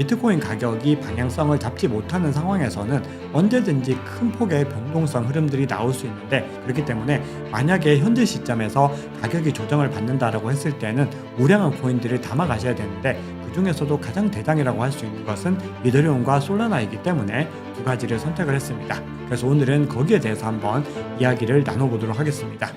비트코인 가격이 방향성을 잡지 못하는 상황에서는 언제든지 큰 폭의 변동성 흐름들이 나올 수 있는데, 그렇기 때문에 만약에 현재 시점에서 가격이 조정을 받는다라고 했을 때는 우량한 코인들을 담아 가셔야 되는데, 그 중에서도 가장 대장이라고 할 수 있는 것은 이더리움과 솔라나이기 때문에 두 가지를 선택을 했습니다. 그래서 오늘은 거기에 대해서 한번 이야기를 나눠보도록 하겠습니다.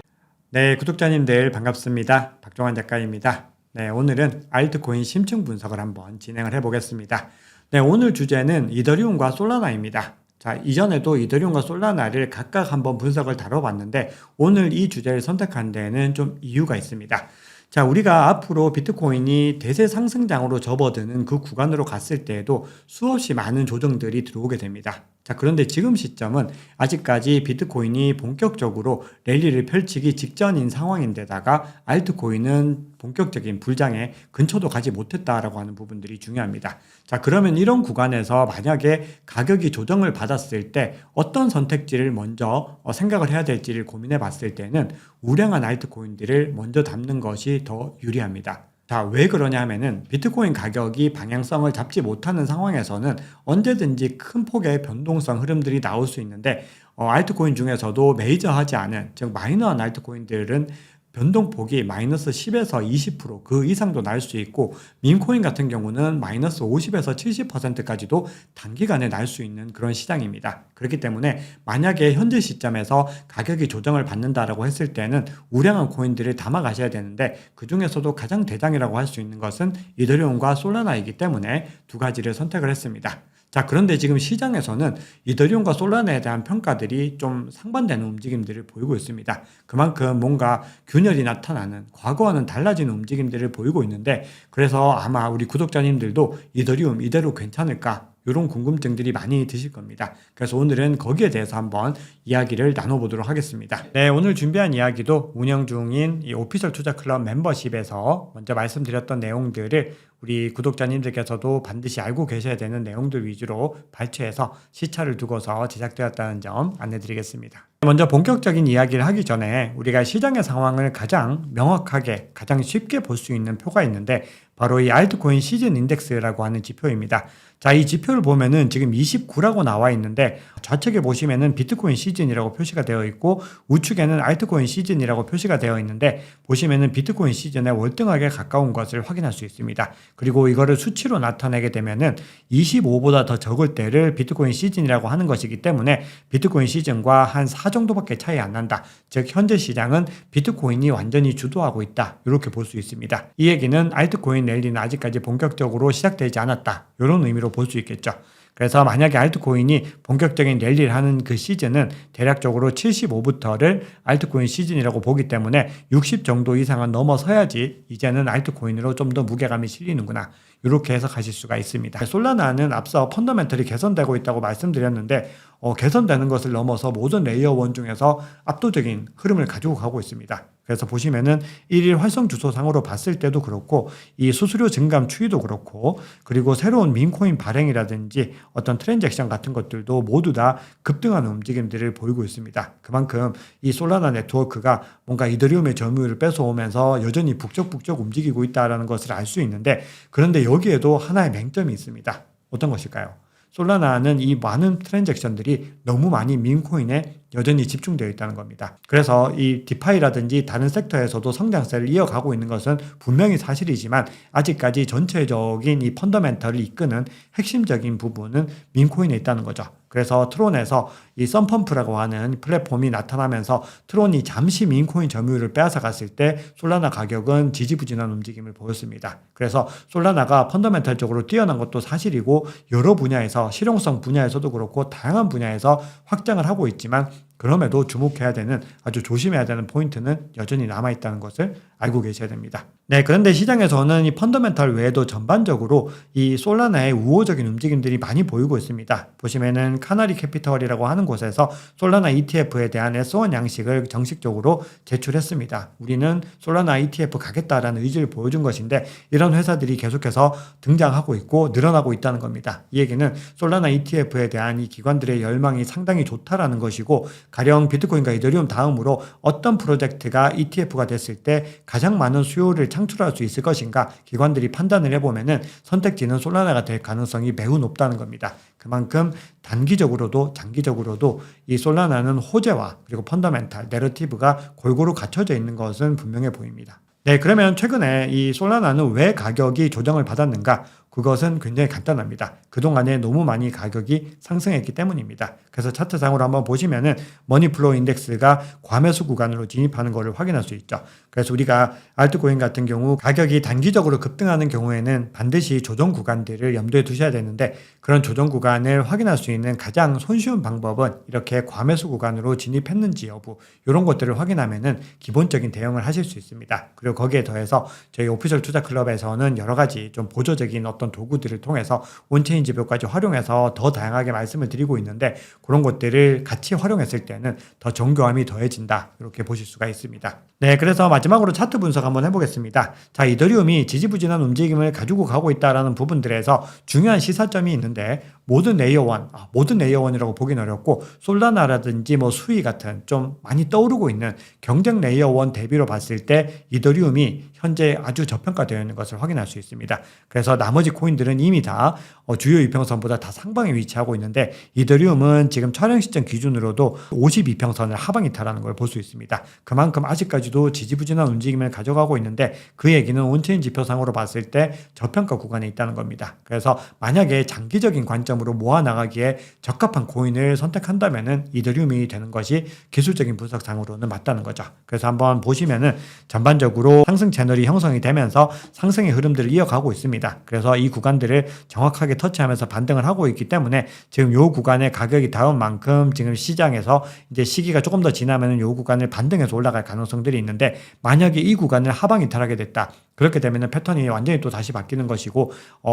네, 구독자님들 반갑습니다. 박종환 작가입니다. 네, 오늘은 알트코인 심층 분석을 한번 진행을 해보겠습니다. 네, 오늘 주제는 이더리움과 솔라나입니다. 자, 이전에도 이더리움과 솔라나를 각각 한번 분석을 다뤄봤는데, 오늘 이 주제를 선택한 데에는 좀 이유가 있습니다. 자, 우리가 앞으로 비트코인이 대세 상승장으로 접어드는 그 구간으로 갔을 때에도 수없이 많은 조정들이 들어오게 됩니다. 자, 그런데 지금 시점은 아직까지 비트코인이 본격적으로 랠리를 펼치기 직전인 상황인데다가 알트코인은 본격적인 불장에 근처도 가지 못했다라고 하는 부분들이 중요합니다. 자, 그러면 이런 구간에서 만약에 가격이 조정을 받았을 때 어떤 선택지를 먼저 생각을 해야 될지를 고민해 봤을 때는 우량한 알트코인들을 먼저 담는 것이 더 유리합니다. 자, 왜 그러냐 하면은 비트코인 가격이 방향성을 잡지 못하는 상황에서는 언제든지 큰 폭의 변동성 흐름들이 나올 수 있는데, 알트코인 중에서도 메이저하지 않은, 즉 마이너한 알트코인들은 변동폭이 마이너스 10에서 20%그 이상도 날 수 있고, 밈코인 같은 경우는 마이너스 50에서 70%까지도 단기간에 날 수 있는 그런 시장입니다. 그렇기 때문에 만약에 현재 시점에서 가격이 조정을 받는다라고 했을 때는 우량한 코인들을 담아 가셔야 되는데, 그 중에서도 가장 대장이라고 할 수 있는 것은 이더리움과 솔라나이기 때문에 두 가지를 선택을 했습니다. 자, 그런데 지금 시장에서는 이더리움과 솔라나에 대한 평가들이 좀 상반되는 움직임들을 보이고 있습니다. 그만큼 뭔가 균열이 나타나는, 과거와는 달라지는 움직임들을 보이고 있는데, 그래서 아마 우리 구독자님들도 이더리움 이대로 괜찮을까? 이런 궁금증들이 많이 드실 겁니다. 그래서 오늘은 거기에 대해서 한번 이야기를 나눠보도록 하겠습니다. 네, 오늘 준비한 이야기도 운영 중인 이 오피셜 투자 클럽 멤버십에서 먼저 말씀드렸던 내용들을 우리 구독자님들께서도 반드시 알고 계셔야 되는 내용들 위주로 발췌해서 시차를 두고서 제작되었다는 점 안내드리겠습니다. 먼저 본격적인 이야기를 하기 전에 우리가 시장의 상황을 가장 명확하게, 가장 쉽게 볼 수 있는 표가 있는데, 바로 이 알트코인 시즌 인덱스라고 하는 지표입니다. 자, 이 지표를 보면은 지금 29라고 나와 있는데, 좌측에 보시면은 비트코인 시즌이라고 표시가 되어 있고, 우측에는 알트코인 시즌이라고 표시가 되어 있는데, 보시면은 비트코인 시즌에 월등하게 가까운 것을 확인할 수 있습니다. 그리고 이거를 수치로 나타내게 되면은 25보다 더 적을 때를 비트코인 시즌이라고 하는 것이기 때문에 비트코인 시즌과 한 4 정도밖에 차이 안 난다. 즉 현재 시장은 비트코인이 완전히 주도하고 있다. 이렇게 볼 수 있습니다. 이 얘기는 알트코인 랠리는 아직까지 본격적으로 시작되지 않았다. 이런 의미로 볼 수 있겠죠. 그래서 만약에 알트코인이 본격적인 랠리를 하는 그 시즌은 대략적으로 75부터를 알트코인 시즌이라고 보기 때문에 60 정도 이상은 넘어서야지 이제는 알트코인으로 좀 더 무게감이 실리는구나, 이렇게 해석하실 수가 있습니다. 솔라나는 앞서 펀더멘털이 개선되고 있다고 말씀드렸는데, 개선되는 것을 넘어서 모든 레이어 1 중에서 압도적인 흐름을 가지고 가고 있습니다. 그래서 보시면은 1일 활성 주소상으로 봤을 때도 그렇고, 이 수수료 증감 추이도 그렇고, 그리고 새로운 민코인 발행이라든지 어떤 트랜잭션 같은 것들도 모두 다 급등하는 움직임들을 보이고 있습니다. 그만큼 이 솔라나 네트워크가 뭔가 이더리움의 점유율을 뺏어오면서 여전히 북적북적 움직이고 있다는 것을 알 수 있는데, 그런데 여기에도 하나의 맹점이 있습니다. 어떤 것일까요? 솔라나는 이 많은 트랜잭션들이 너무 많이 밈코인에 여전히 집중되어 있다는 겁니다. 그래서 이 디파이라든지 다른 섹터에서도 성장세를 이어가고 있는 것은 분명히 사실이지만, 아직까지 전체적인 이 펀더멘털을 이끄는 핵심적인 부분은 밈코인에 있다는 거죠. 그래서 트론에서 이 썬펌프라고 하는 플랫폼이 나타나면서 트론이 잠시 밈코인 점유율을 빼앗아갔을 때 솔라나 가격은 지지부진한 움직임을 보였습니다. 그래서 솔라나가 펀더멘털적으로 뛰어난 것도 사실이고, 여러 분야에서, 실용성 분야에서도 그렇고 다양한 분야에서 확장을 하고 있지만, 그럼에도 주목해야 되는, 아주 조심해야 되는 포인트는 여전히 남아있다는 것을 알고 계셔야 됩니다. 네, 그런데 시장에서는 이 펀더멘털 외에도 전반적으로 이 솔라나의 우호적인 움직임들이 많이 보이고 있습니다. 보시면은 카나리 캐피털이라고 하는 곳에서 솔라나 ETF에 대한 S1 양식을 정식적으로 제출했습니다. 우리는 솔라나 ETF 가겠다라는 의지를 보여준 것인데, 이런 회사들이 계속해서 등장하고 있고 늘어나고 있다는 겁니다. 이 얘기는 솔라나 ETF에 대한 이 기관들의 열망이 상당히 좋다라는 것이고, 가령 비트코인과 이더리움 다음으로 어떤 프로젝트가 ETF가 됐을 때 가장 많은 수요를 창출할 수 있을 것인가 기관들이 판단을 해보면은 선택지는 솔라나가 될 가능성이 매우 높다는 겁니다. 그만큼 단기적으로도 장기적으로도 이 솔라나는 호재와 그리고 펀더멘탈, 내러티브가 골고루 갖춰져 있는 것은 분명해 보입니다. 네, 그러면 최근에 이 솔라나는 왜 가격이 조정을 받았는가? 그것은 굉장히 간단합니다. 그동안에 너무 많이 가격이 상승했기 때문입니다. 그래서 차트상으로 한번 보시면은 머니플로우 인덱스가 과매수 구간으로 진입하는 것을 확인할 수 있죠. 그래서 우리가 알트코인 같은 경우 가격이 단기적으로 급등하는 경우에는 반드시 조정 구간들을 염두에 두셔야 되는데 그런 조정 구간을 확인할 수 있는 가장 손쉬운 방법은 이렇게 과매수 구간으로 진입했는지 여부 이런 것들을 확인하면은 기본적인 대응을 하실 수 있습니다. 그리고 거기에 더해서 저희 오피셜 투자 클럽에서는 여러 가지 좀 보조적인 어떤 도구들을 통해서 온체인 지표까지 활용해서 더 다양하게 말씀을 드리고 있는데 그런 것들을 같이 활용했을 때는 더 정교함이 더해진다 이렇게 보실 수가 있습니다. 네, 그래서 마지막으로 차트 분석 한번 해보겠습니다. 자, 이더리움이 지지부진한 움직임을 가지고 가고 있다라는 부분들에서 중요한 시사점이 있는데 모든 레이어1이라고 보긴 어렵고 솔라나라든지 뭐 수이 같은 좀 많이 떠오르고 있는 경쟁 레이어1 대비로 봤을 때 이더리움이 현재 아주 저평가되어 있는 것을 확인할 수 있습니다. 그래서 나머지 코인들은 이미 다 주요 이평선보다 다 상방에 위치하고 있는데 이더리움은 지금 촬영 시점 기준으로도 52평선을 하방 이탈하는 걸 볼 수 있습니다. 그만큼 아직까지도 지지부진한 움직임을 가져가고 있는데 그 얘기는 온체인 지표상으로 봤을 때 저평가 구간에 있다는 겁니다. 그래서 만약에 장기적인 관점으로 모아나가기에 적합한 코인을 선택한다면은 이더리움이 되는 것이 기술적인 분석상으로는 맞다는 거죠. 그래서 한번 보시면은 전반적으로 상승 채널이 형성이 되면서 상승의 흐름들을 이어가고 있습니다. 그래서 이 구간들을 정확하게 터치하면서 반등을 하고 있기 때문에 지금 요 구간의 가격이 닿은 만큼 지금 시장에서 이제 시기가 조금 더 지나면은 요 구간을 반등해서 올라갈 가능성들이 있는데 만약에 이 구간을 하방 이탈하게 됐다. 그렇게 되면은 패턴이 완전히 또 다시 바뀌는 것이고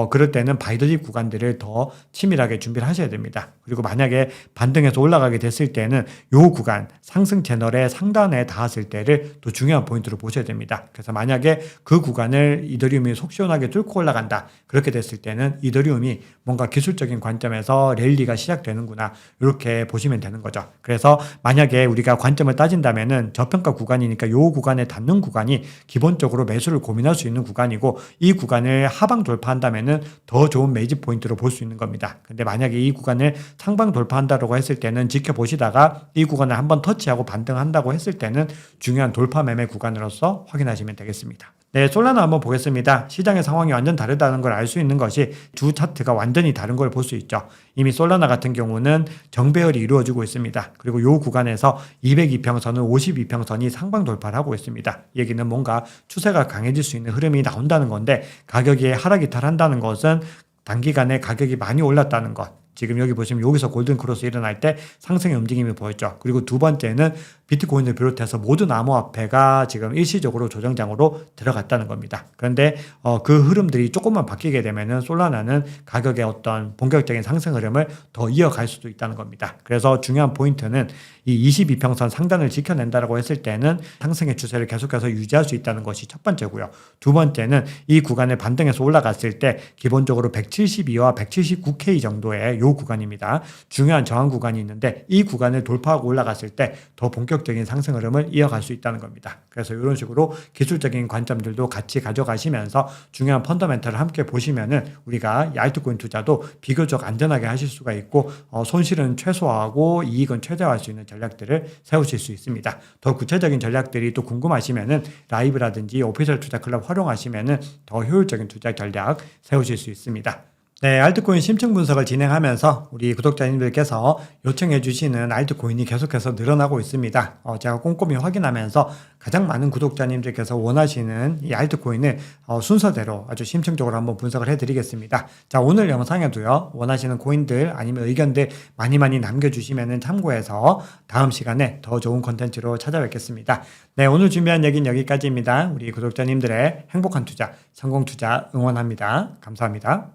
그럴 때는 바이더딥 구간들을 더 치밀하게 준비를 하셔야 됩니다. 그리고 만약에 반등해서 올라가게 됐을 때는 요 구간 상승 채널의 상단에 닿았을 때를 또 중요한 포인트로 보셔야 됩니다. 그래서 만약에 그 구간을 이더리움이 속 시원하게 뚫고 올라간다. 그렇게 됐을 때는 이더리움이 뭔가 기술적인 관점에서 랠리가 시작되는구나. 이렇게 보시면 되는 거죠. 그래서 만약에 우리가 관점을 따진다면은 저평가 구간이니까 요 구간에 닿는 구간이 기본적으로 매수를 고민할 수 있는 구간이고 이 구간을 하방 돌파한다면은 더 좋은 매집 포인트로 볼 수 있는 겁니다. 근데 만약에 이 구간을 상방 돌파한다고 했을 때는 지켜보시다가 이 구간을 한번 터치하고 반등한다고 했을 때는 중요한 돌파 매매 구간으로서 확인하시면 되겠습니다. 네, 솔라나 한번 보겠습니다. 시장의 상황이 완전 다르다는 걸 알 수 있는 것이 주 차트가 완전히 다른 걸 볼 수 있죠. 이미 솔라나 같은 경우는 정배열이 이루어지고 있습니다. 그리고 이 구간에서 202평선은 52평선이 상방 돌파를 하고 있습니다. 얘기는 뭔가 추세가 강해질 수 있는 흐름이 나온다는 건데 가격이 하락 이탈한다는 것은 단기간에 가격이 많이 올랐다는 것. 지금 여기 보시면 여기서 골든 크로스 일어날 때 상승의 움직임이 보였죠. 그리고 두 번째는 비트코인을 비롯해서 모든 암호화폐가 지금 일시적으로 조정장으로 들어갔다는 겁니다. 그런데 그 흐름들이 조금만 바뀌게 되면은 솔라나는 가격의 어떤 본격적인 상승 흐름을 더 이어갈 수도 있다는 겁니다. 그래서 중요한 포인트는 이 22평선 상단을 지켜낸다라고 했을 때는 상승의 추세를 계속해서 유지할 수 있다는 것이 첫 번째고요. 두 번째는 이 구간을 반등해서 올라갔을 때 기본적으로 172와 179K 정도의 요 구간입니다. 중요한 저항 구간이 있는데 이 구간을 돌파하고 올라갔을 때 더 본격적인 상승 흐름을 이어갈 수 있다는 겁니다. 그래서 이런 식으로 기술적인 관점들도 같이 가져가시면서 중요한 펀더멘탈을 함께 보시면은 우리가 이 알트코인 투자도 비교적 안전하게 하실 수가 있고 손실은 최소화하고 이익은 최대화할 수 있는 전략들을 세우실 수 있습니다. 더 구체적인 전략들이 또 궁금하시면은 라이브라든지 오피셜 투자 클럽 활용하시면은 더 효율적인 투자 전략 세우실 수 있습니다. 네, 알트코인 심층 분석을 진행하면서 우리 구독자님들께서 요청해 주시는 알트코인이 계속해서 늘어나고 있습니다. 제가 꼼꼼히 확인하면서 가장 많은 구독자님들께서 원하시는 이 알트코인을 순서대로 아주 심층적으로 한번 분석을 해드리겠습니다. 자, 오늘 영상에도요, 원하시는 코인들 아니면 의견들 많이 남겨주시면 참고해서 다음 시간에 더 좋은 컨텐츠로 찾아뵙겠습니다. 네, 오늘 준비한 얘기는 여기까지입니다. 우리 구독자님들의 행복한 투자, 성공 투자 응원합니다. 감사합니다.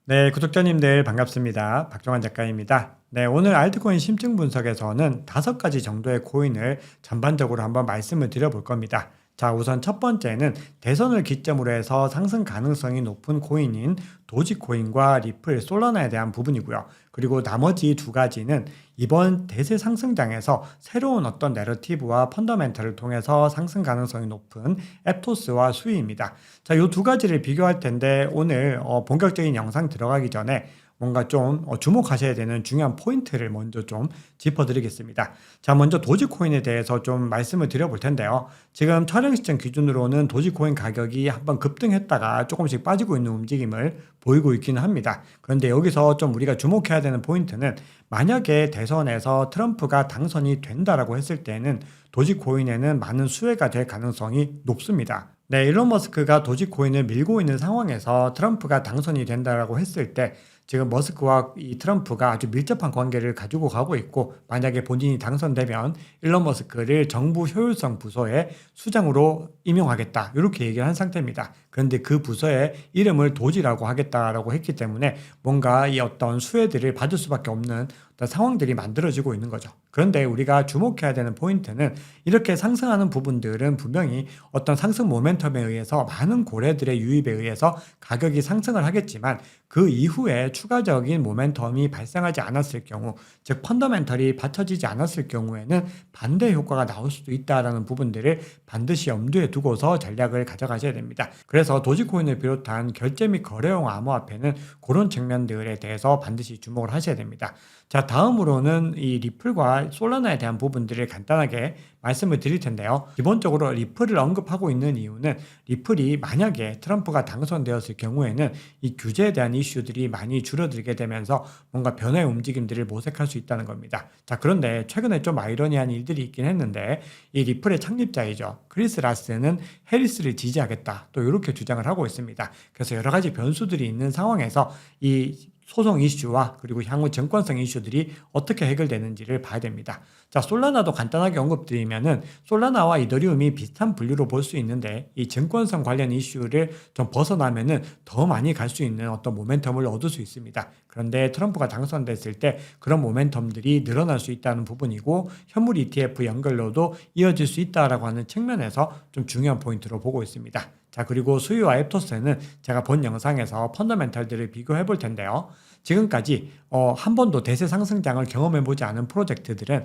네, 구독자님들 반갑습니다. 박종환 작가입니다. 네, 오늘 알트코인 심층 분석에서는 5가지 정도의 코인을 전반적으로 한번 말씀을 드려볼 겁니다. 자, 우선 첫 번째는 대선을 기점으로 해서 상승 가능성이 높은 코인인 도지코인과 리플, 솔라나에 대한 부분이고요. 그리고 나머지 두 가지는 이번 대세 상승장에서 새로운 어떤 내러티브와 펀더멘털을 통해서 상승 가능성이 높은 앱토스와 수위입니다. 자, 이 두 가지를 비교할 텐데 오늘 본격적인 영상 들어가기 전에 뭔가 좀 주목하셔야 되는 중요한 포인트를 먼저 좀 짚어드리겠습니다. 자, 먼저 도지코인에 대해서 좀 말씀을 드려볼 텐데요. 지금 촬영 시점 기준으로는 도지코인 가격이 한번 급등했다가 조금씩 빠지고 있는 움직임을 보이고 있기는 합니다. 그런데 여기서 좀 우리가 주목해야 되는 포인트는 만약에 대선에서 트럼프가 당선이 된다라고 했을 때는 도지코인에는 많은 수혜가 될 가능성이 높습니다. 네, 일론 머스크가 도지코인을 밀고 있는 상황에서 트럼프가 당선이 된다라고 했을 때 지금 머스크와 이 트럼프가 아주 밀접한 관계를 가지고 가고 있고, 만약에 본인이 당선되면 일론 머스크를 정부 효율성 부서의 수장으로 임용하겠다 이렇게 얘기를 한 상태입니다. 그런데 그 부서의 이름을 도지라고 하겠다라고 했기 때문에 뭔가 이 어떤 수혜들을 받을 수밖에 없는 어떤 상황들이 만들어지고 있는 거죠. 그런데 우리가 주목해야 되는 포인트는 이렇게 상승하는 부분들은 분명히 어떤 상승 모멘텀에 의해서 많은 고래들의 유입에 의해서 가격이 상승을 하겠지만 그 이후에 추가적인 모멘텀이 발생하지 않았을 경우, 즉 펀더멘털이 받쳐지지 않았을 경우에는 반대 효과가 나올 수도 있다라는 부분들을 반드시 염두에 두고서 전략을 가져가셔야 됩니다. 그래서 도지코인을 비롯한 결제 및 거래용 암호화폐는 그런 측면들에 대해서 반드시 주목을 하셔야 됩니다. 자, 다음으로는 이 리플과 솔라나에 대한 부분들을 간단하게 말씀을 드릴 텐데요. 기본적으로 리플을 언급하고 있는 이유는 리플이 만약에 트럼프가 당선되었을 경우에는 이 규제에 대한 이슈들이 많이 줄어들게 되면서 뭔가 변화의 움직임들을 모색할 수 있다는 겁니다. 자, 그런데 최근에 좀 아이러니한 일들이 있긴 했는데 이 리플의 창립자이죠. 크리스 라스는 해리스를 지지하겠다, 또 이렇게 주장을 하고 있습니다. 그래서 여러 가지 변수들이 있는 상황에서 이 소송 이슈와 그리고 향후 정권성 이슈들이 어떻게 해결되는지를 봐야 됩니다. 자, 솔라나도 간단하게 언급드리면은 솔라나와 이더리움이 비슷한 분류로 볼 수 있는데 이 정권성 관련 이슈를 좀 벗어나면은 더 많이 갈 수 있는 어떤 모멘텀을 얻을 수 있습니다. 그런데 트럼프가 당선됐을 때 그런 모멘텀들이 늘어날 수 있다는 부분이고 현물 ETF 연결로도 이어질 수 있다라고 하는 측면에서 좀 중요한 포인트로 보고 있습니다. 자, 그리고 수위와 앱토스는 제가 본 영상에서 펀더멘탈들을 비교해 볼 텐데요. 지금까지 한 번도 대세 상승장을 경험해보지 않은 프로젝트들은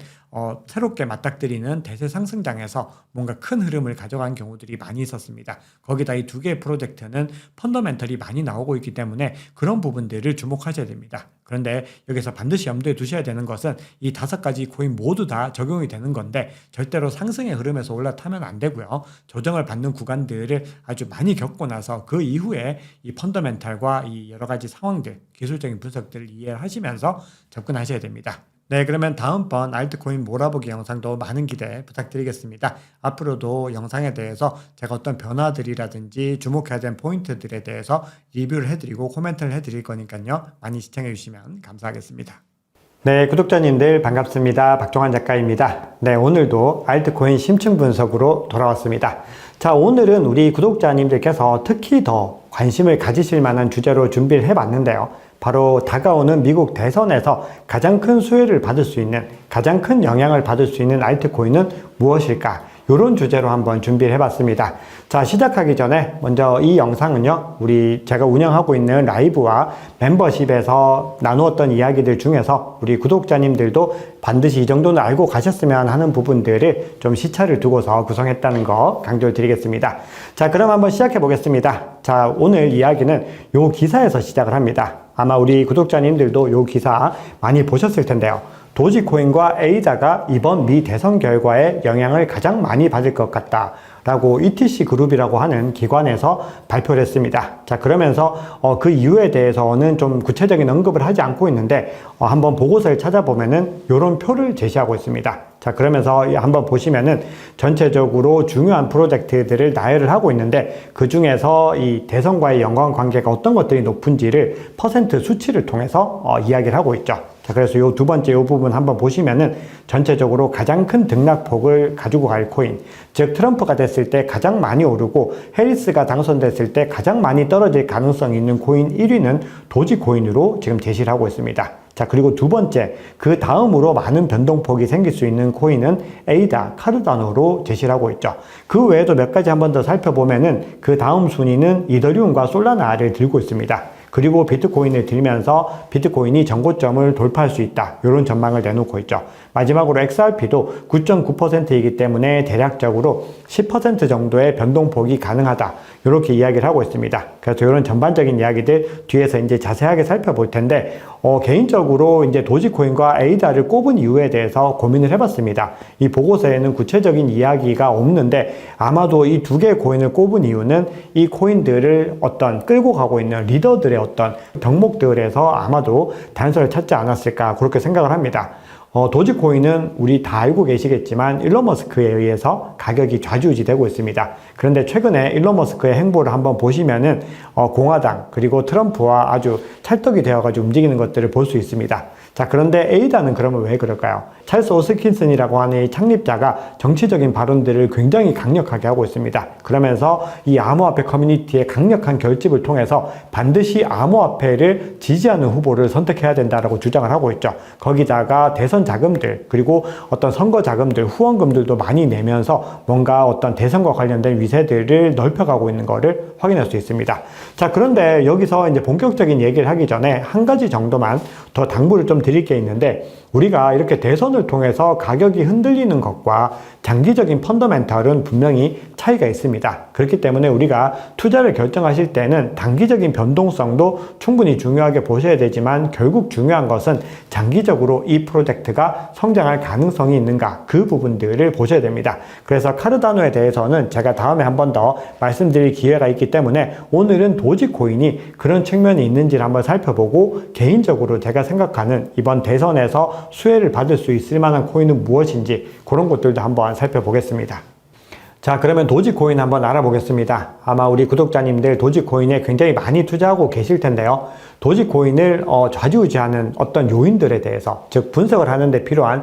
새롭게 맞닥뜨리는 대세 상승장에서 뭔가 큰 흐름을 가져간 경우들이 많이 있었습니다. 거기다 이 두 개의 프로젝트는 펀더멘털이 많이 나오고 있기 때문에 그런 부분들을 주목하셔야 됩니다. 그런데 여기서 반드시 염두에 두셔야 되는 것은 이 5가지 코인 모두 다 적용이 되는 건데 절대로 상승의 흐름에서 올라타면 안 되고요. 조정을 받는 구간들을 아주 많이 겪고 나서 그 이후에 이 펀더멘탈과 이 여러 가지 상황들, 기술적인 분석들을 이해하시면서 접근하셔야 됩니다. 네, 그러면 다음번 알트코인 몰아보기 영상도 많은 기대 부탁드리겠습니다. 앞으로도 영상에 대해서 제가 어떤 변화들이라든지 주목해야 되는 포인트들에 대해서 리뷰를 해드리고 코멘트를 해드릴 거니까요. 많이 시청해 주시면 감사하겠습니다. 네, 구독자님들 반갑습니다. 박종환 작가입니다. 네, 오늘도 알트코인 심층 분석으로 돌아왔습니다. 자, 오늘은 우리 구독자님들께서 특히 더 관심을 가지실 만한 주제로 준비를 해봤는데요. 바로 다가오는 미국 대선에서 가장 큰 수혜를 받을 수 있는, 가장 큰 영향을 받을 수 있는 알트코인은 무엇일까? 이런 주제로 한번 준비를 해봤습니다. 자, 시작하기 전에 먼저 이 영상은요, 제가 운영하고 있는 라이브와 멤버십에서 나누었던 이야기들 중에서 우리 구독자님들도 반드시 이 정도는 알고 가셨으면 하는 부분들을 좀 시차를 두고서 구성했다는 거 강조를 드리겠습니다. 자, 그럼 한번 시작해 보겠습니다. 자, 오늘 이야기는 요 기사에서 시작을 합니다. 아마 우리 구독자님들도 요 기사 많이 보셨을 텐데요. 도지코인과 에이다가 이번 미 대선 결과에 영향을 가장 많이 받을 것 같다 라고 ETC 그룹이라고 하는 기관에서 발표를 했습니다. 자, 그러면서 그 이유에 대해서는 좀 구체적인 언급을 하지 않고 있는데 한번 보고서를 찾아보면은 이런 표를 제시하고 있습니다. 자, 그러면서 한번 보시면은 전체적으로 중요한 프로젝트들을 나열을 하고 있는데 그 중에서 이 대선과의 연관 관계가 어떤 것들이 높은지를 퍼센트 수치를 통해서 이야기를 하고 있죠. 자, 그래서 요 두 번째 요 부분 한번 보시면은 전체적으로 가장 큰 등락폭을 가지고 갈 코인, 즉 트럼프가 됐을 때 가장 많이 오르고 해리스가 당선됐을 때 가장 많이 떨어질 가능성이 있는 코인 1위는 도지코인으로 지금 제시를 하고 있습니다. 자, 그리고 두 번째, 그 다음으로 많은 변동폭이 생길 수 있는 코인은 에이다, 카르다노로 제시를 하고 있죠. 그 외에도 몇 가지 한번 더 살펴보면은 그 다음 순위는 이더리움과 솔라나를 들고 있습니다. 그리고 비트코인을 들면서 비트코인이 전고점을 돌파할 수 있다. 이런 전망을 내놓고 있죠. 마지막으로 XRP도 9.9%이기 때문에 대략적으로 10% 정도의 변동폭이 가능하다. 이렇게 이야기를 하고 있습니다. 그래서 이런 전반적인 이야기들 뒤에서 이제 자세하게 살펴볼 텐데, 개인적으로 이제 도지코인과 에이다를 꼽은 이유에 대해서 고민을 해봤습니다. 이 보고서에는 구체적인 이야기가 없는데, 아마도 이 두 개의 코인을 꼽은 이유는 이 코인들을 어떤 끌고 가고 있는 리더들의 어떤 덕목들에서 아마도 단서를 찾지 않았을까, 그렇게 생각을 합니다. 도지코인은 우리 다 알고 계시겠지만 일론 머스크에 의해서 가격이 좌지우지되고 있습니다. 그런데 최근에 일론 머스크의 행보를 한번 보시면은 공화당 그리고 트럼프와 아주 찰떡이 되어가지고 움직이는 것들을 볼 수 있습니다. 자, 그런데 에이다는 그러면 왜 그럴까요? 찰스 호스킨슨이라고 하는 이 창립자가 정치적인 발언들을 굉장히 강력하게 하고 있습니다. 그러면서 이 암호화폐 커뮤니티의 강력한 결집을 통해서 반드시 암호화폐를 지지하는 후보를 선택해야 된다라고 주장을 하고 있죠. 거기다가 대선 자금들 그리고 어떤 선거 자금들, 후원금들도 많이 내면서 뭔가 어떤 대선과 관련된 위세들을 넓혀가고 있는 것을 확인할 수 있습니다. 자, 그런데 여기서 이제 본격적인 얘기를 하기 전에 한 가지 정도만 더 당부를 좀 드릴 게 있는데, 우리가 이렇게 대선을 통해서 가격이 흔들리는 것과 장기적인 펀더멘털은 분명히 차이가 있습니다. 그렇기 때문에 우리가 투자를 결정하실 때는 단기적인 변동성도 충분히 중요하게 보셔야 되지만, 결국 중요한 것은 장기적으로 이 프로젝트가 성장할 가능성이 있는가, 그 부분들을 보셔야 됩니다. 그래서 카르다노에 대해서는 제가 다음에 한 번 더 말씀드릴 기회가 있기 때문에 오늘은 도지코인이 그런 측면이 있는지를 한번 살펴보고, 개인적으로 제가 생각하는 이번 대선에서 수혜를 받을 수 있을 만한 코인은 무엇인지 그런 것들도 한번 살펴보겠습니다. 자, 그러면 도지코인 한번 알아보겠습니다. 아마 우리 구독자님들 도지코인에 굉장히 많이 투자하고 계실 텐데요. 도지코인을 좌지우지하는 어떤 요인들에 대해서, 즉 분석을 하는 데 필요한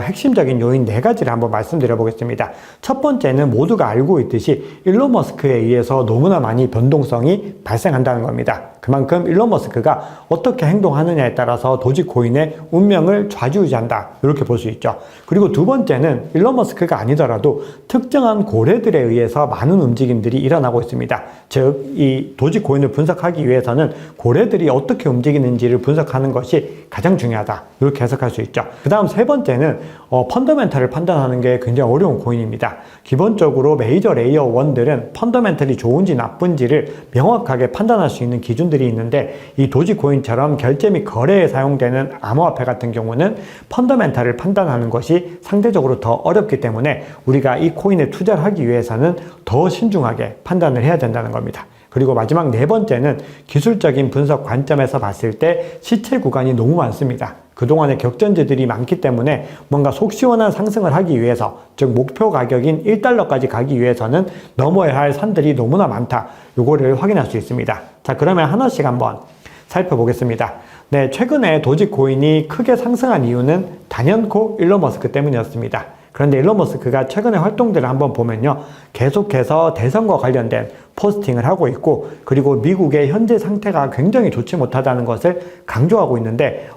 핵심적인 요인 4가지를 한번 말씀드려 보겠습니다. 첫 번째는 모두가 알고 있듯이 일론 머스크에 의해서 너무나 많이 변동성이 발생한다는 겁니다. 그만큼 일론 머스크가 어떻게 행동하느냐에 따라서 도지코인의 운명을 좌지우지한다, 이렇게 볼 수 있죠. 그리고 두 번째는 일론 머스크가 아니더라도 특정한 고래들에 의해서 많은 움직임들이 일어나고 있습니다. 즉, 이 도지코인을 분석하기 위해서는 고래들이 어떻게 움직이는지를 분석하는 것이 가장 중요하다, 이렇게 해석할 수 있죠. 그 다음 세 번째는 펀더멘털을 판단하는 게 굉장히 어려운 코인입니다. 기본적으로 메이저 레이어 1들은 펀더멘털이 좋은지 나쁜지를 명확하게 판단할 수 있는 기준들이 있는데, 이 도지코인처럼 결제 및 거래에 사용되는 암호화폐 같은 경우는 펀더멘털을 판단하는 것이 상대적으로 더 어렵기 때문에 우리가 이 코인에 투자를 하기 위해서는 더 신중하게 판단을 해야 된다는 겁니다. 그리고 마지막 4번째는 기술적인 분석 관점에서 봤을 때 시체 구간이 너무 많습니다. 그동안의 격전지들이 많기 때문에 뭔가 속 시원한 상승을 하기 위해서, 즉 목표 가격인 1달러까지 가기 위해서는 넘어야 할 산들이 너무나 많다, 요거를 확인할 수 있습니다. 자, 그러면 하나씩 한번 살펴보겠습니다. 네, 최근에 도지코인이 크게 상승한 이유는 단연코 일론 머스크 때문이었습니다. 그런데 일론 머스크가 최근의 활동들을 한번 보면요, 계속해서 대선과 관련된 포스팅을 하고 있고, 그리고 미국의 현재 상태가 굉장히 좋지 못하다는 것을 강조하고 있는데,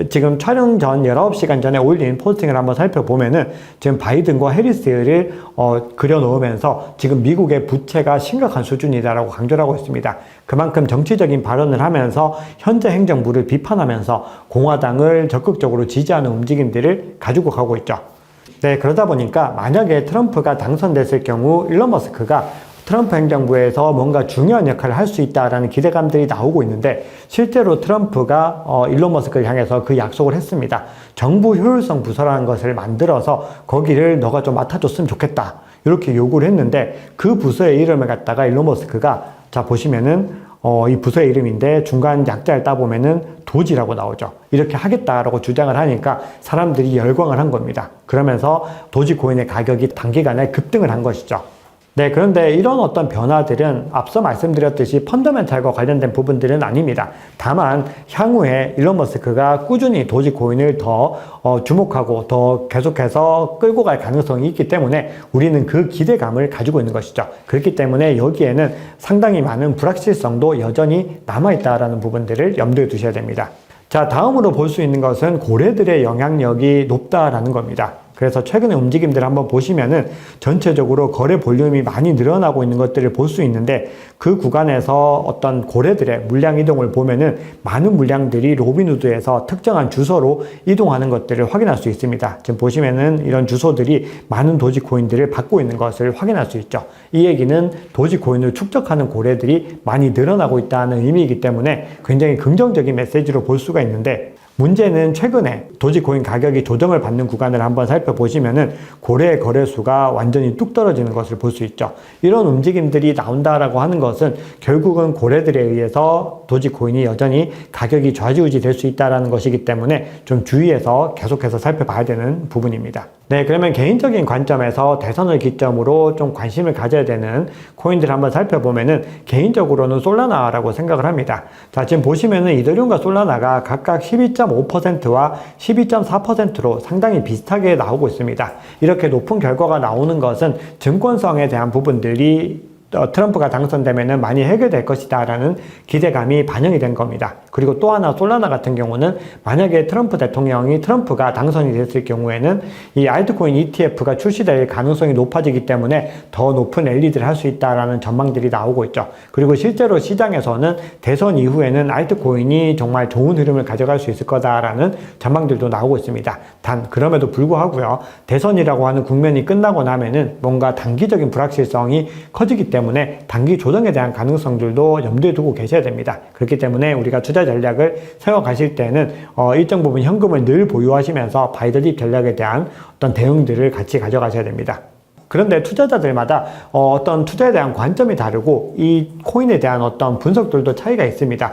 지금 촬영 전 19시간 전에 올린 포스팅을 한번 살펴보면은 지금 바이든과 해리스를 그려놓으면서 지금 미국의 부채가 심각한 수준이다라고 강조를 하고 있습니다. 그만큼 정치적인 발언을 하면서 현재 행정부를 비판하면서 공화당을 적극적으로 지지하는 움직임들을 가지고 가고 있죠. 네, 그러다 보니까 만약에 트럼프가 당선됐을 경우 일론 머스크가 트럼프 행정부에서 뭔가 중요한 역할을 할 수 있다라는 기대감들이 나오고 있는데, 실제로 트럼프가 일론 머스크를 향해서 그 약속을 했습니다. 정부 효율성 부서라는 것을 만들어서 거기를 너가 좀 맡아줬으면 좋겠다, 이렇게 요구를 했는데, 그 부서의 이름을 갖다가 일론 머스크가, 자 보시면은 이 부서의 이름인데 중간 약자를 따보면은 도지라고 나오죠. 이렇게 하겠다라고 주장을 하니까 사람들이 열광을 한 겁니다. 그러면서 도지코인의 가격이 단기간에 급등을 한 것이죠. 네, 그런데 이런 어떤 변화들은 앞서 말씀드렸듯이 펀더멘탈과 관련된 부분들은 아닙니다. 다만 향후에 일론 머스크가 꾸준히 도지코인을 더 주목하고 더 계속해서 끌고 갈 가능성이 있기 때문에 우리는 그 기대감을 가지고 있는 것이죠. 그렇기 때문에 여기에는 상당히 많은 불확실성도 여전히 남아있다라는 부분들을 염두에 두셔야 됩니다. 자, 다음으로 볼 수 있는 것은 고래들의 영향력이 높다라는 겁니다. 그래서 최근의 움직임들을 한번 보시면은 전체적으로 거래 볼륨이 많이 늘어나고 있는 것들을 볼 수 있는데, 그 구간에서 어떤 고래들의 물량 이동을 보면은 많은 물량들이 로빈후드에서 특정한 주소로 이동하는 것들을 확인할 수 있습니다. 지금 보시면은 이런 주소들이 많은 도지코인들을 받고 있는 것을 확인할 수 있죠. 이 얘기는 도지코인을 축적하는 고래들이 많이 늘어나고 있다는 의미이기 때문에 굉장히 긍정적인 메시지로 볼 수가 있는데, 문제는 최근에 도지코인 가격이 조정을 받는 구간을 한번 살펴보시면은 고래의 거래수가 완전히 뚝 떨어지는 것을 볼 수 있죠. 이런 움직임들이 나온다라고 하는 것은 결국은 고래들에 의해서 도지코인이 여전히 가격이 좌지우지 될 수 있다는 것이기 때문에 좀 주의해서 계속해서 살펴봐야 되는 부분입니다. 네, 그러면 개인적인 관점에서 대선을 기점으로 좀 관심을 가져야 되는 코인들을 한번 살펴보면은 개인적으로는 솔라나라고 생각을 합니다. 자, 지금 보시면은 이더리움과 솔라나가 각각 12.5%와 12.4%로 상당히 비슷하게 나오고 있습니다. 이렇게 높은 결과가 나오는 것은 증권성에 대한 부분들이 트럼프가 당선되면 많이 해결될 것이다 라는 기대감이 반영이 된 겁니다. 그리고 또 하나 솔라나 같은 경우는 만약에 트럼프가 당선이 됐을 경우에는 이 알트코인 ETF가 출시될 가능성이 높아지기 때문에 더 높은 랠리들을 할 수 있다라는 전망들이 나오고 있죠. 그리고 실제로 시장에서는 대선 이후에는 알트코인이 정말 좋은 흐름을 가져갈 수 있을 거다라는 전망들도 나오고 있습니다. 단 그럼에도 불구하고요, 대선이라고 하는 국면이 끝나고 나면은 뭔가 단기적인 불확실성이 커지기 때문에 단기 조정에 대한 가능성들도 염두에 두고 계셔야 됩니다. 그렇기 때문에 우리가 투자 전략을 세워 가실 때는 일정 부분 현금을 늘 보유하시면서 바이더딥 전략에 대한 어떤 대응들을 같이 가져가셔야 됩니다. 그런데 투자자들마다 어떤 투자에 대한 관점이 다르고 이 코인에 대한 어떤 분석들도 차이가 있습니다.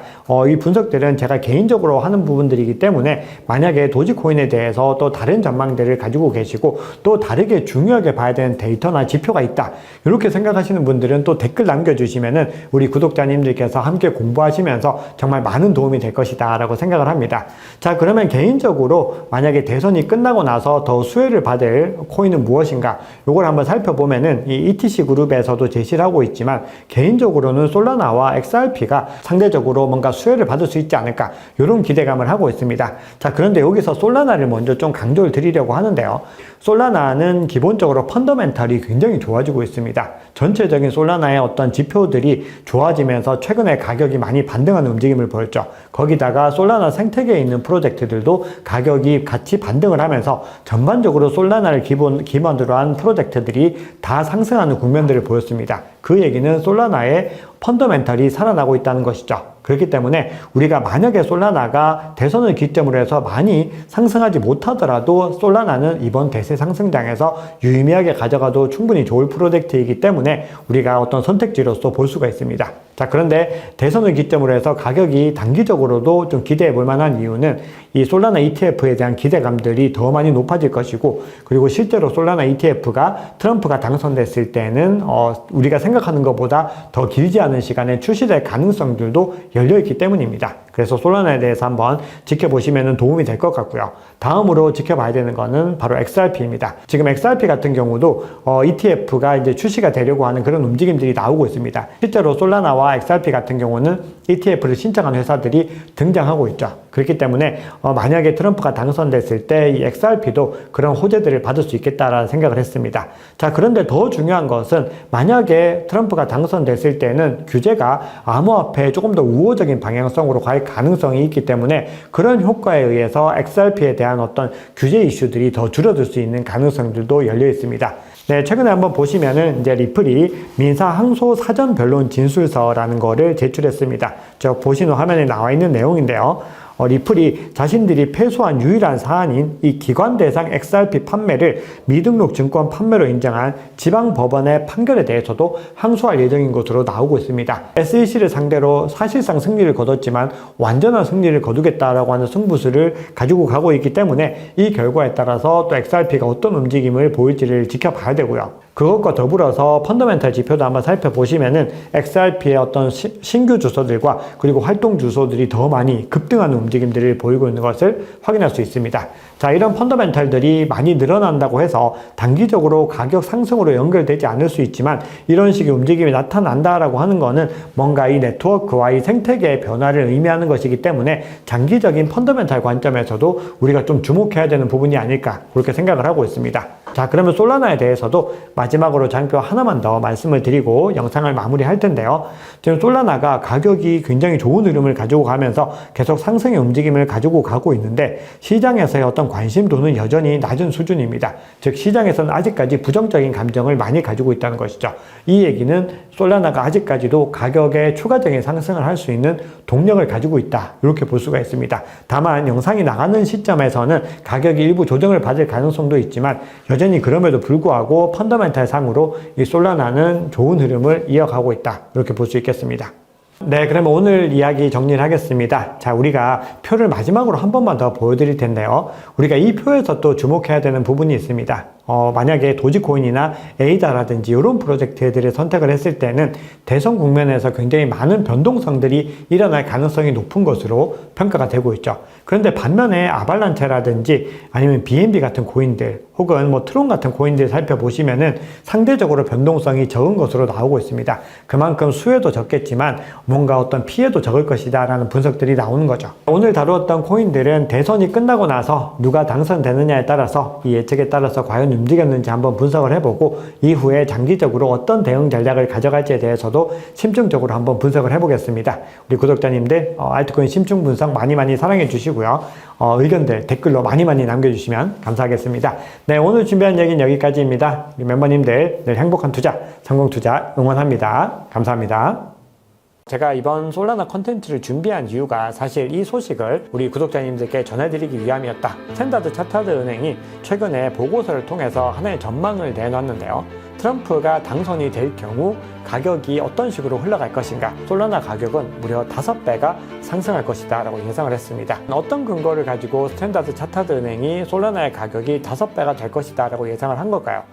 이 분석들은 제가 개인적으로 하는 부분들이기 때문에 만약에 도지코인에 대해서 또 다른 전망들을 가지고 계시고 또 다르게 중요하게 봐야 되는 데이터나 지표가 있다, 이렇게 생각하시는 분들은 또 댓글 남겨주시면은 우리 구독자님들께서 함께 공부하시면서 정말 많은 도움이 될 것이다 라고 생각을 합니다. 자, 그러면 개인적으로 만약에 대선이 끝나고 나서 더 수혜를 받을 코인은 무엇인가, 요걸 한번 살펴보면은 이 ETC 그룹에서도 제시를 하고 있지만 개인적으로는 솔라나와 XRP가 상대적으로 뭔가 수혜를 받을 수 있지 않을까, 이런 기대감을 하고 있습니다. 자, 그런데 여기서 솔라나를 먼저 좀 강조를 드리려고 하는데요. 솔라나는 기본적으로 펀더멘탈이 굉장히 좋아지고 있습니다. 전체적인 솔라나의 어떤 지표들이 좋아지면서 최근에 가격이 많이 반등하는 움직임을 보였죠. 거기다가 솔라나 생태계에 있는 프로젝트들도 가격이 같이 반등을 하면서 전반적으로 솔라나를 기반으로 한 프로젝트들이 다 상승하는 국면들을 보였습니다. 그 얘기는 솔라나의 펀더멘탈이 살아나고 있다는 것이죠. 그렇기 때문에 우리가 만약에 솔라나가 대선을 기점으로 해서 많이 상승하지 못하더라도 솔라나는 이번 대세 상승장에서 유의미하게 가져가도 충분히 좋을 프로젝트이기 때문에 우리가 어떤 선택지로서 볼 수가 있습니다. 자, 그런데 대선을 기점으로 해서 가격이 단기적으로도 좀 기대해 볼 만한 이유는 이 솔라나 ETF에 대한 기대감들이 더 많이 높아질 것이고, 그리고 실제로 솔라나 ETF가 트럼프가 당선됐을 때는 우리가 생각하는 것보다 더 길지 않은 시간에 출시될 가능성들도 열려있기 때문입니다. 그래서 솔라나에 대해서 한번 지켜보시면 도움이 될 것 같고요. 다음으로 지켜봐야 되는 거는 바로 XRP입니다. 지금 XRP 같은 경우도 ETF가 이제 출시가 되려고 하는 그런 움직임들이 나오고 있습니다. 실제로 솔라나와 XRP 같은 경우는 ETF를 신청한 회사들이 등장하고 있죠. 그렇기 때문에 만약에 트럼프가 당선됐을 때 이 XRP도 그런 호재들을 받을 수 있겠다라는 생각을 했습니다. 자, 그런데 더 중요한 것은 만약에 트럼프가 당선됐을 때는 규제가 암호화폐에 조금 더 우호적인 방향성으로 갈 가능성이 있기 때문에 그런 효과에 의해서 XRP에 대한 어떤 규제 이슈들이 더 줄어들 수 있는 가능성들도 열려 있습니다. 네, 최근에 한번 보시면은 이제 리플이 민사 항소 사전 변론 진술서라는 거를 제출했습니다. 저 보시는 화면에 나와 있는 내용인데요. 리플이 자신들이 패소한 유일한 사안인 이 기관 대상 XRP 판매를 미등록 증권 판매로 인정한 지방 법원의 판결에 대해서도 항소할 예정인 것으로 나오고 있습니다. SEC를 상대로 사실상 승리를 거뒀지만 완전한 승리를 거두겠다라고 하는 승부수를 가지고 가고 있기 때문에 이 결과에 따라서 또 XRP가 어떤 움직임을 보일지를 지켜봐야 되고요. 그것과 더불어서 펀더멘탈 지표도 한번 살펴보시면은 XRP의 어떤 신규 주소들과 그리고 활동 주소들이 더 많이 급등하는 움직임들을 보이고 있는 것을 확인할 수 있습니다. 자, 이런 펀더멘탈들이 많이 늘어난다고 해서 단기적으로 가격 상승으로 연결되지 않을 수 있지만 이런 식의 움직임이 나타난다라고 하는 거는 뭔가 이 네트워크와 이 생태계의 변화를 의미하는 것이기 때문에 장기적인 펀더멘탈 관점에서도 우리가 좀 주목해야 되는 부분이 아닐까 그렇게 생각을 하고 있습니다. 자, 그러면 솔라나에 대해서도 마지막으로 장표 하나만 더 말씀을 드리고 영상을 마무리할 텐데요. 지금 솔라나가 가격이 굉장히 좋은 흐름을 가지고 가면서 계속 상승의 움직임을 가지고 가고 있는데 시장에서의 어떤 관심도는 여전히 낮은 수준입니다. 즉 시장에서는 아직까지 부정적인 감정을 많이 가지고 있다는 것이죠. 이 얘기는 솔라나가 아직까지도 가격에 추가적인 상승을 할 수 있는 동력을 가지고 있다 이렇게 볼 수가 있습니다. 다만 영상이 나가는 시점에서는 가격이 일부 조정을 받을 가능성도 있지만 여전히 그럼에도 불구하고 펀더멘탈 상으로 이 솔라나는 좋은 흐름을 이어가고 있다 이렇게 볼 수 있겠습니다. 네, 그러면 오늘 이야기 정리를 하겠습니다. 자, 우리가 표를 마지막으로 한 번만 더 보여드릴 텐데요. 우리가 이 표에서 또 주목해야 되는 부분이 있습니다. 만약에 도지코인이나 에이다라든지 이런 프로젝트들을 선택을 했을 때는 대선 국면에서 굉장히 많은 변동성들이 일어날 가능성이 높은 것으로 평가가 되고 있죠. 그런데 반면에 아발란체라든지 아니면 BNB 같은 코인들 혹은 뭐 트론 같은 코인들 살펴보시면은 상대적으로 변동성이 적은 것으로 나오고 있습니다. 그만큼 수혜도 적겠지만 뭔가 어떤 피해도 적을 것이다 라는 분석들이 나오는 거죠. 오늘 다루었던 코인들은 대선이 끝나고 나서 누가 당선되느냐에 따라서 이 예측에 따라서 과연 움직였는지 한번 분석을 해보고 이후에 장기적으로 어떤 대응 전략을 가져갈지에 대해서도 심층적으로 한번 분석을 해보겠습니다. 우리 구독자님들 알트코인 심층 분석 많이 사랑해 주시고요. 의견들 댓글로 많이 남겨주시면 감사하겠습니다. 네, 오늘 준비한 얘기는 여기까지입니다. 우리 멤버님들 늘 행복한 투자, 성공 투자 응원합니다. 감사합니다. 제가 이번 솔라나 컨텐츠를 준비한 이유가 사실 이 소식을 우리 구독자님들께 전해드리기 위함이었다. 스탠다드 차타드 은행이 최근에 보고서를 통해서 하나의 전망을 내놨는데요. 트럼프가 당선이 될 경우 가격이 어떤 식으로 흘러갈 것인가, 솔라나 가격은 무려 5배가 상승할 것이다 라고 예상을 했습니다. 어떤 근거를 가지고 스탠다드 차타드 은행이 솔라나의 가격이 5배가 될 것이다 라고 예상을 한 걸까요?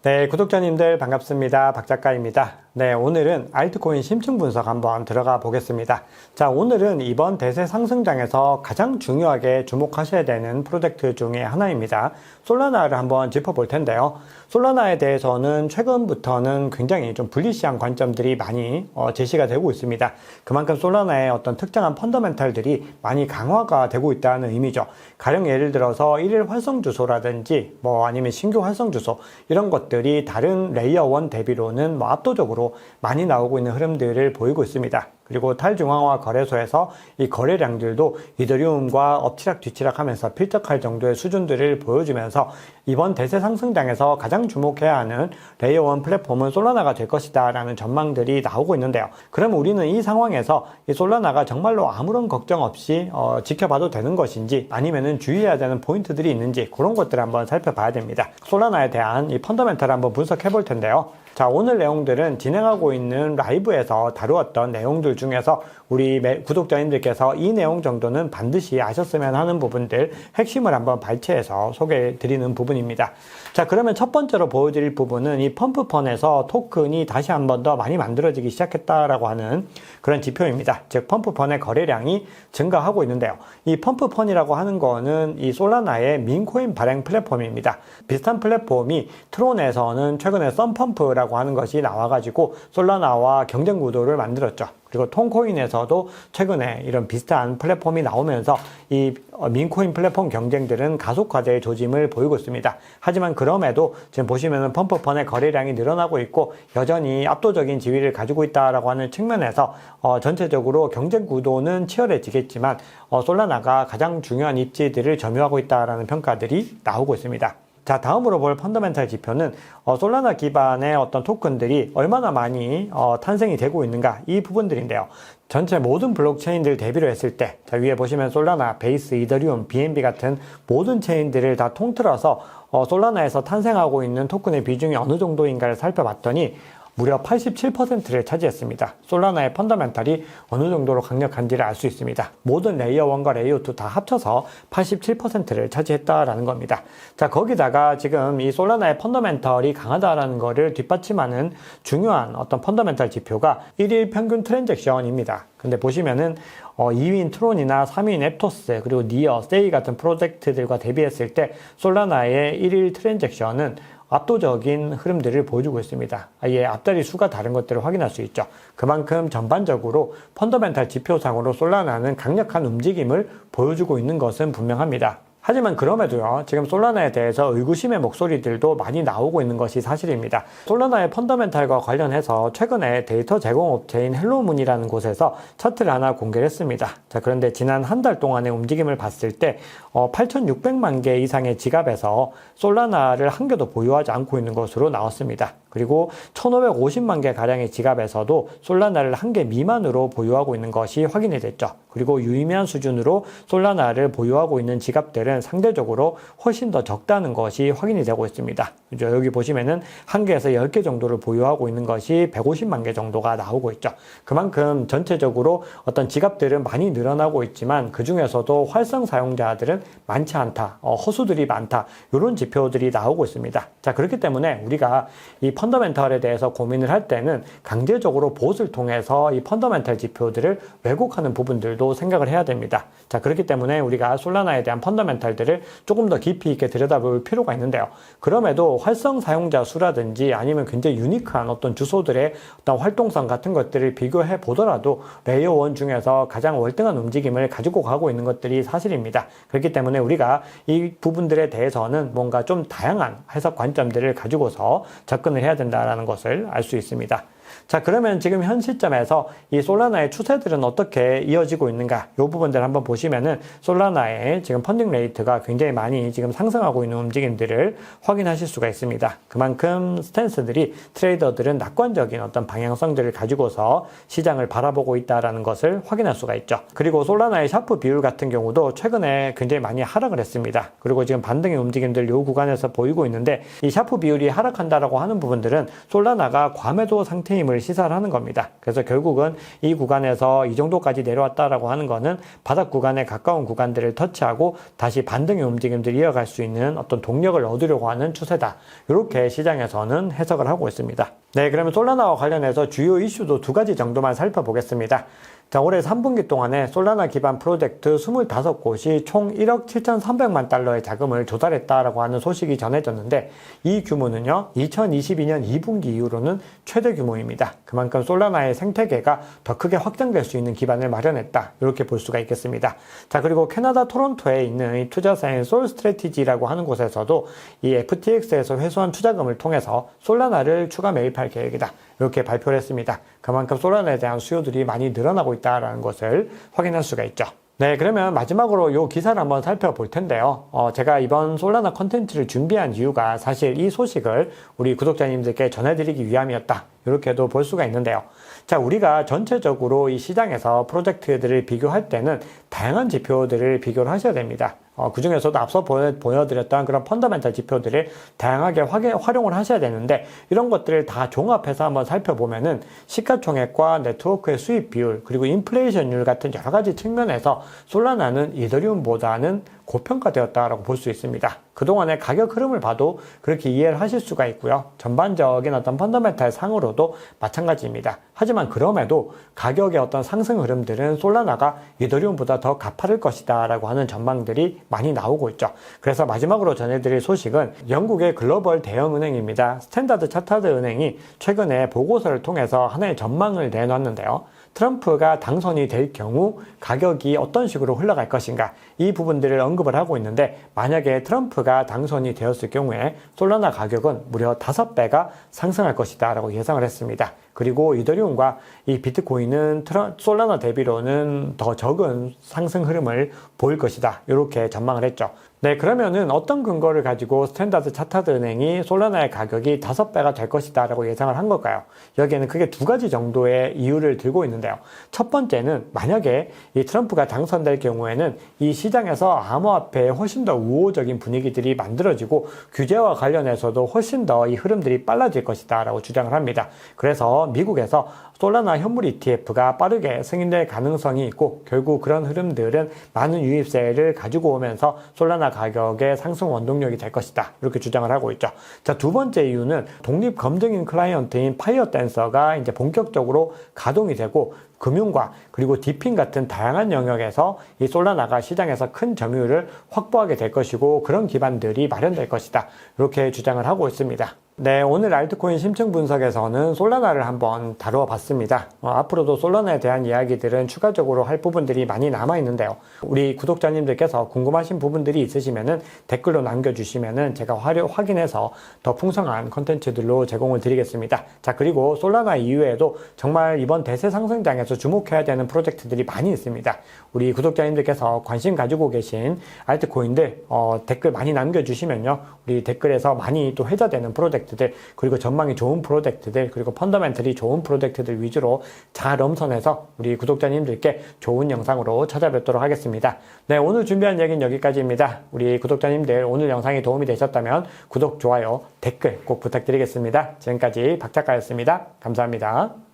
네, 구독자님들 반갑습니다. 박 작가입니다. 네, 오늘은 알트코인 심층 분석 한번 들어가 보겠습니다. 자, 오늘은 이번 대세 상승장에서 가장 중요하게 주목하셔야 되는 프로젝트 중에 하나입니다. 솔라나를 한번 짚어볼 텐데요. 솔라나에 대해서는 최근부터는 굉장히 좀 불리시한 관점들이 많이 제시가 되고 있습니다. 그만큼 솔라나의 어떤 특정한 펀더멘탈들이 많이 강화가 되고 있다는 의미죠. 가령 예를 들어서 1일 활성 주소라든지 뭐 아니면 신규 활성 주소 이런 것들이 다른 레이어 1 대비로는 뭐 압도적으로 많이 나오고 있는 흐름들을 보이고 있습니다. 그리고 탈중앙화 거래소에서 이 거래량들도 이더리움과 엎치락 뒤치락 하면서 필적할 정도의 수준들을 보여주면서 이번 대세 상승장에서 가장 주목해야 하는 레이어 1 플랫폼은 솔라나가 될 것이다 라는 전망들이 나오고 있는데요. 그럼 우리는 이 상황에서 이 솔라나가 정말로 아무런 걱정 없이 지켜봐도 되는 것인지 아니면은 주의해야 되는 포인트들이 있는지 그런 것들을 한번 살펴봐야 됩니다. 솔라나에 대한 이 펀더멘탈을 한번 분석해 볼 텐데요. 자, 오늘 내용들은 진행하고 있는 라이브에서 다루었던 내용들 중에서 우리 구독자님들께서 이 내용 정도는 반드시 아셨으면 하는 부분들 핵심을 한번 발췌해서 소개해 드리는 부분입니다. 자, 그러면 첫 번째로 보여드릴 부분은 이 펌프펀에서 토큰이 다시 한 번 더 많이 만들어지기 시작했다라고 하는 그런 지표입니다. 즉 펌프펀의 거래량이 증가하고 있는데요. 이 펌프펀이라고 하는 거는 이 솔라나의 민코인 발행 플랫폼입니다. 비슷한 플랫폼이 트론에서는 최근에 썬펌프라고 하는 것이 나와가지고 솔라나와 경쟁 구도를 만들었죠. 그리고 톤코인에서도 최근에 이런 비슷한 플랫폼이 나오면서 이 민코인 플랫폼 경쟁들은 가속화될 조짐을 보이고 있습니다. 하지만 그럼에도 지금 보시면은 펌프펀의 거래량이 늘어나고 있고 여전히 압도적인 지위를 가지고 있다라고 하는 측면에서 전체적으로 경쟁 구도는 치열해지겠지만 솔라나가 가장 중요한 입지들을 점유하고 있다라는 평가들이 나오고 있습니다. 자, 다음으로 볼 펀더멘탈 지표는 솔라나 기반의 어떤 토큰들이 얼마나 많이 탄생이 되고 있는가 이 부분들인데요. 전체 모든 블록체인들 대비로 했을 때, 자, 위에 보시면 솔라나, 베이스, 이더리움, BNB 같은 모든 체인들을 다 통틀어서 솔라나에서 탄생하고 있는 토큰의 비중이 어느 정도인가를 살펴봤더니 무려 87%를 차지했습니다. 솔라나의 펀더멘탈이 어느 정도로 강력한지를 알 수 있습니다. 모든 레이어 1과 레이어 2 다 합쳐서 87%를 차지했다라는 겁니다. 자, 거기다가 지금 이 솔라나의 펀더멘털이 강하다라는 거를 뒷받침하는 중요한 어떤 펀더멘털 지표가 1일 평균 트랜잭션입니다. 근데 보시면은 2위인 트론이나 3위인 앱토스 그리고 니어, 세이 같은 프로젝트들과 대비했을 때 솔라나의 1일 트랜잭션은 압도적인 흐름들을 보여주고 있습니다. 아예 앞자리 수가 다른 것들을 확인할 수 있죠. 그만큼 전반적으로 펀더멘탈 지표상으로 솔라나는 강력한 움직임을 보여주고 있는 것은 분명합니다. 하지만 그럼에도요, 지금 솔라나에 대해서 의구심의 목소리들도 많이 나오고 있는 것이 사실입니다. 솔라나의 펀더멘탈과 관련해서 최근에 데이터 제공업체인 헬로문이라는 곳에서 차트를 하나 공개를 했습니다. 자, 그런데 지난 한 달 동안의 움직임을 봤을 때 8,600만 개 이상의 지갑에서 솔라나를 한 개도 보유하지 않고 있는 것으로 나왔습니다. 그리고 1,550만 개 가량의 지갑에서도 솔라나를 한 개 미만으로 보유하고 있는 것이 확인이 됐죠. 그리고 유의미한 수준으로 솔라나를 보유하고 있는 지갑들은 상대적으로 훨씬 더 적다는 것이 확인이 되고 있습니다. 그죠? 여기 보시면은 한 개에서 10개 정도를 보유하고 있는 것이 150만 개 정도가 나오고 있죠. 그만큼 전체적으로 어떤 지갑들은 많이 늘어나고 있지만 그 중에서도 활성 사용자들은 많지 않다. 허수들이 많다. 이런 지표들이 나오고 있습니다. 자, 그렇기 때문에 우리가 이 펀더멘털에 대해서 고민을 할 때는 강제적으로 봇을 통해서 이 펀더멘털 지표들을 왜곡하는 부분들도 생각을 해야 됩니다. 자, 그렇기 때문에 우리가 솔라나에 대한 펀더멘털들을 조금 더 깊이 있게 들여다볼 필요가 있는데요. 그럼에도 활성 사용자 수라든지 아니면 굉장히 유니크한 어떤 주소들의 어떤 활동성 같은 것들을 비교해 보더라도 레이어 1 중에서 가장 월등한 움직임을 가지고 가고 있는 것들이 사실입니다. 그렇기 때문에 우리가 이 부분들에 대해서는 뭔가 좀 다양한 해석 관점들을 가지고서 접근을 해야 된다는 것을 알 수 있습니다. 자, 그러면 지금 현 시점에서 이 솔라나의 추세들은 어떻게 이어지고 있는가? 이 부분들 한번 보시면은 솔라나의 지금 펀딩 레이트가 굉장히 많이 지금 상승하고 있는 움직임들을 확인하실 수가 있습니다. 그만큼 스탠스들이 트레이더들은 낙관적인 어떤 방향성들을 가지고서 시장을 바라보고 있다라는 것을 확인할 수가 있죠. 그리고 솔라나의 샤프 비율 같은 경우도 최근에 굉장히 많이 하락을 했습니다. 그리고 지금 반등의 움직임들 이 구간에서 보이고 있는데 이 샤프 비율이 하락한다라고 하는 부분들은 솔라나가 과매도 상태임을 시사를 하는 겁니다. 그래서 결국은 이 구간에서 이 정도까지 내려왔다라고 하는 거는 바닥 구간에 가까운 구간들을 터치하고 다시 반등의 움직임들을 이어갈 수 있는 어떤 동력을 얻으려고 하는 추세다. 이렇게 시장에서는 해석을 하고 있습니다. 네, 그러면 솔라나와 관련해서 주요 이슈도 두 가지 정도만 살펴보겠습니다. 자, 올해 3분기 동안에 솔라나 기반 프로젝트 25곳이 총 1억 7,300만 달러의 자금을 조달했다라고 하는 소식이 전해졌는데 이 규모는요, 2022년 2분기 이후로는 최대 규모입니다. 그만큼 솔라나의 생태계가 더 크게 확장될 수 있는 기반을 마련했다. 이렇게 볼 수가 있겠습니다. 자, 그리고 캐나다 토론토에 있는 이 투자사인 솔 스트래티지라고 하는 곳에서도 이 FTX에서 회수한 투자금을 통해서 솔라나를 추가 매입할 계획이다. 이렇게 발표를 했습니다. 그만큼 솔라나에 대한 수요들이 많이 늘어나고 있다는 것을 확인할 수가 있죠. 네, 그러면 마지막으로 이 기사를 한번 살펴볼 텐데요. 제가 이번 솔라나 컨텐츠를 준비한 이유가 사실 이 소식을 우리 구독자님들께 전해드리기 위함이었다. 이렇게도 볼 수가 있는데요. 자, 우리가 전체적으로 이 시장에서 프로젝트들을 비교할 때는 다양한 지표들을 비교를 하셔야 됩니다. 그 중에서도 앞서 보여드렸던 그런 펀더멘탈 지표들을 다양하게 활용을 하셔야 되는데 이런 것들을 다 종합해서 한번 살펴보면은 시가총액과 네트워크의 수익 비율 그리고 인플레이션율 같은 여러 가지 측면에서 솔라나는 이더리움보다는 고평가되었다라고 볼 수 있습니다. 그동안의 가격 흐름을 봐도 그렇게 이해를 하실 수가 있고요. 전반적인 어떤 펀더멘탈 상으로도 마찬가지입니다. 하지만 그럼에도 가격의 어떤 상승 흐름들은 솔라나가 이더리움보다 더 가파를 것이다 라고 하는 전망들이 많이 나오고 있죠. 그래서 마지막으로 전해드릴 소식은 영국의 글로벌 대형은행입니다. 스탠다드 차타드 은행이 최근에 보고서를 통해서 하나의 전망을 내놨는데요. 트럼프가 당선이 될 경우 가격이 어떤 식으로 흘러갈 것인가 이 부분들을 언급을 하고 있는데 만약에 트럼프가 당선이 되었을 경우에 솔라나 가격은 무려 5배가 상승할 것이다 라고 예상을 했습니다. 그리고 이더리움과 이 비트코인은 솔라나 대비로는 더 적은 상승 흐름을 보일 것이다 이렇게 전망을 했죠. 네, 그러면은 어떤 근거를 가지고 스탠다드 차타드 은행이 솔라나의 가격이 5배가 될 것이다 라고 예상을 한 걸까요? 여기에는 크게 두 가지 정도의 이유를 들고 있는데요. 첫 번째는 만약에 이 트럼프가 당선될 경우에는 이 시장에서 암호화폐에 훨씬 더 우호적인 분위기들이 만들어지고 규제와 관련해서도 훨씬 더 이 흐름들이 빨라질 것이다 라고 주장을 합니다. 그래서 미국에서 솔라나 현물 ETF가 빠르게 승인될 가능성이 있고 결국 그런 흐름들은 많은 유입세를 가지고 오면서 솔라나 가격의 상승 원동력이 될 것이다. 이렇게 주장을 하고 있죠. 자, 두 번째 이유는 독립 검증인 클라이언트인 파이어댄서가 이제 본격적으로 가동이 되고 금융과 그리고 디핑 같은 다양한 영역에서 이 솔라나가 시장에서 큰 점유율을 확보하게 될 것이고 그런 기반들이 마련될 것이다. 이렇게 주장을 하고 있습니다. 네, 오늘 알트코인 심층 분석에서는 솔라나를 한번 다루어 봤습니다. 앞으로도 솔라나에 대한 이야기들은 추가적으로 할 부분들이 많이 남아 있는데요. 우리 구독자님들께서 궁금하신 부분들이 있으시면은 댓글로 남겨주시면은 제가 확인해서 더 풍성한 컨텐츠들로 제공을 드리겠습니다. 자, 그리고 솔라나 이외에도 정말 이번 대세 상승장에서 주목해야 되는 프로젝트들이 많이 있습니다. 우리 구독자님들께서 관심 가지고 계신 알트코인들 댓글 많이 남겨주시면요. 우리 댓글에서 많이 또 회자되는 프로젝트들 그리고 전망이 좋은 프로젝트들 그리고 펀더멘털이 좋은 프로젝트들 위주로 잘 엄선해서 우리 구독자님들께 좋은 영상으로 찾아뵙도록 하겠습니다. 네, 오늘 준비한 얘기는 여기까지입니다. 우리 구독자님들 오늘 영상이 도움이 되셨다면 구독, 좋아요, 댓글 꼭 부탁드리겠습니다. 지금까지 박 작가였습니다. 감사합니다.